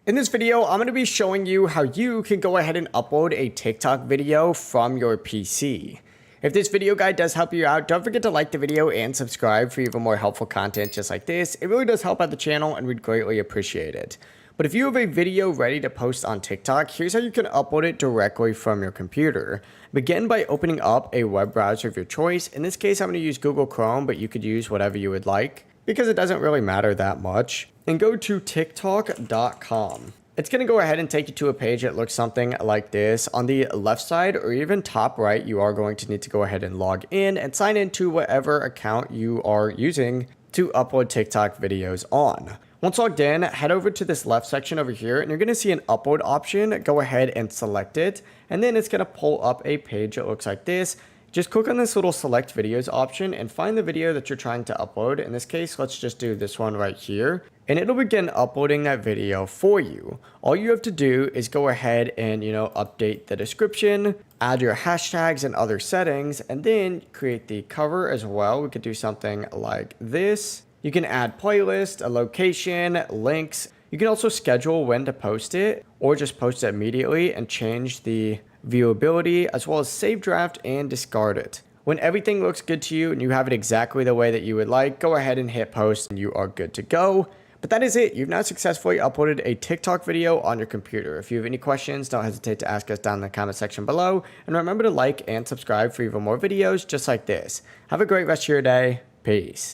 In this video, I'm going to be showing you how you can go ahead and upload a TikTok video from your PC. If this video guide does help you out, don't forget to like the video and subscribe for even more helpful content just like this. It really does help out the channel and we'd greatly appreciate it. But if you have a video ready to post on TikTok, here's how you can upload it directly from your computer. Begin by opening up a web browser of your choice. In this case, I'm going to use Google Chrome, but you could use whatever you would like, because it doesn't really matter that much. And go to TikTok.com. It's going to go ahead and take you to a page that looks something like this. On the left side or even top right, you are going to need to go ahead and log in and sign into whatever account you are using to upload TikTok videos on. Once logged in, head over to this left section over here and you're going to see an upload option. Go ahead and select it, and then it's going to pull up a page that looks like this. Just click on this little select videos option and find the video that you're trying to upload. In this case, let's just do this one right here, and it'll begin uploading that video for you. All you have to do is go ahead and, update the description, add your hashtags and other settings, and then create the cover as well. We could do something like this. You can add playlist, a location, links. You can also schedule when to post it or just post it immediately and change the viewability, as well as save draft and discard it. When everything looks good to you and you have it exactly the way that you would like, go ahead and hit post and you are good to go. But that is it. You've now successfully uploaded a TikTok video on your computer. If you have any questions, don't hesitate to ask us down in the comment section below. And remember to like and subscribe for even more videos just like this. Have a great rest of your day. Peace.